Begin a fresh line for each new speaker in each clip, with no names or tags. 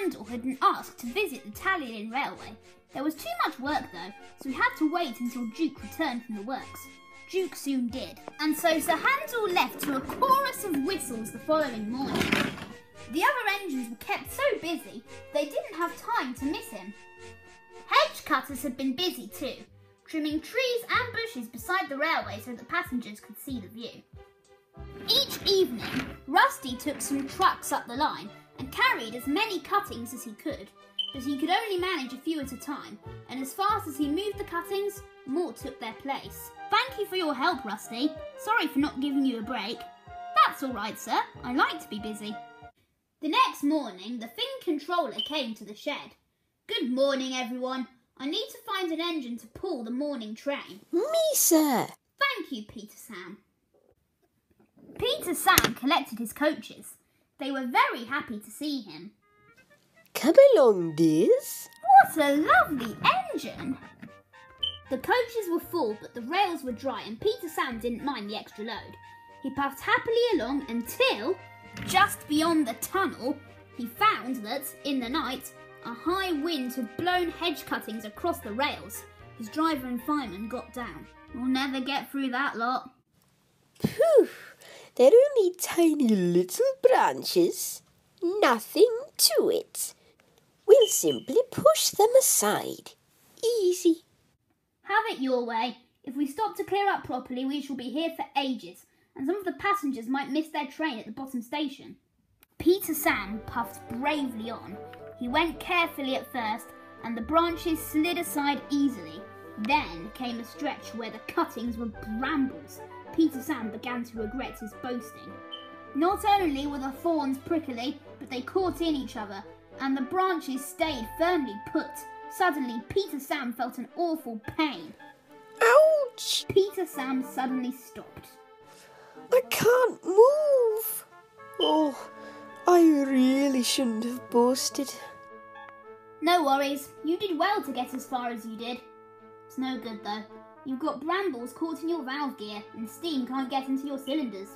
Handel had been asked to visit the Tallinn Railway. There was too much work though, so he had to wait until Duke returned from the works. Duke soon did, and so Sir Handel left to a chorus of whistles the following morning. The other engines were kept so busy they didn't have time to miss him. Hedge cutters had been busy too, trimming trees and bushes beside the railway so that passengers could see the view. Each evening, Rusty took some trucks up the line and carried as many cuttings as he could, but he could only manage a few at a time, and as fast as he moved the cuttings, more took their place. Thank you for your help, Rusty. Sorry for not giving you a break. That's all right, sir. I like to be busy. The next morning, the Finn controller came to the shed. Good morning, everyone. I need to find an engine to pull the morning train.
Me, sir.
Thank you, Peter Sam. Peter Sam collected his coaches. They were very happy to see him.
Come along, dears.
What a lovely engine! The coaches were full, but the rails were dry, and Peter Sam didn't mind the extra load. He puffed happily along until, just beyond the tunnel, he found that, in the night, a high wind had blown hedge cuttings across the rails. His driver and fireman got down. We'll never get through that lot.
Phew, they're only tiny little branches. Nothing to it. We'll simply push them aside. Easy.
Have it your way. If we stop to clear up properly, we shall be here for ages, and some of the passengers might miss their train at the bottom station. Peter Sam puffed bravely on. He went carefully at first, and the branches slid aside easily. Then came a stretch where the cuttings were brambles. Peter Sam began to regret his boasting. Not only were the thorns prickly, but they caught in each other, and the branches stayed firmly put. Suddenly, Peter Sam felt an awful pain.
Ouch!
Peter Sam suddenly stopped.
I can't move. Oh, I really shouldn't have boasted.
No worries. You did well to get as far as you did. It's no good though. You've got brambles caught in your valve gear, and steam can't get into your cylinders.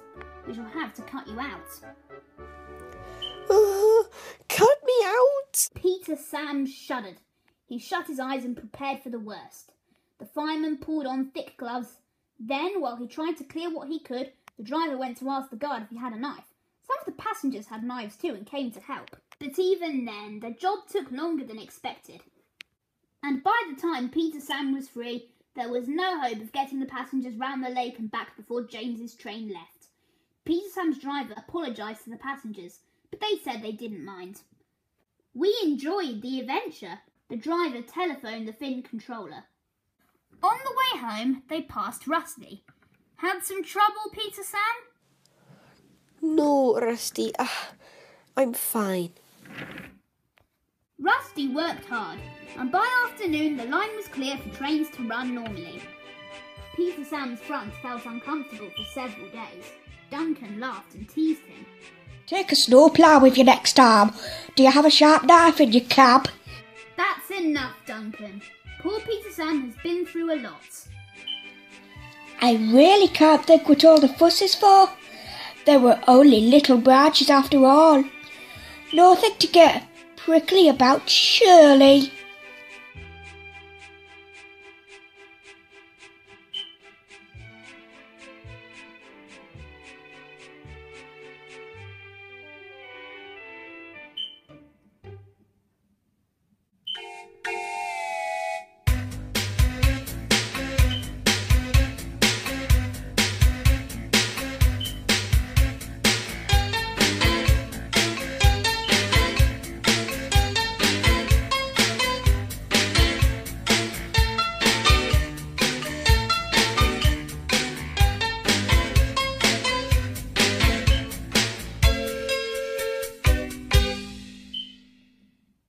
We shall have to cut you out.
Cut me out!
Peter Sam shuddered. He shut his eyes and prepared for the worst. The fireman pulled on thick gloves. Then, while he tried to clear what he could, the driver went to ask the guard if he had a knife. Some of the passengers had knives too and came to help. But even then, the job took longer than expected. And by the time Peter Sam was free, there was no hope of getting the passengers round the lake and back before James's train left. Peter Sam's driver apologised to the passengers, but they said they didn't mind. We enjoyed the adventure. The driver telephoned the Finn controller. On the way home, they passed Rusty. Had some trouble, Peter Sam?
No, Rusty. I'm fine.
Rusty worked hard, and by afternoon the line was clear for trains to run normally. Peter Sam's front felt uncomfortable for several days. Duncan laughed and teased him.
Take a snowplough with you next time. Do you have a sharp knife in your cab?
That's enough, Duncan. Poor Peter Sam has been through a lot.
I really can't think what all the fuss is for. There were only little branches after all. Nothing to get prickly about, surely.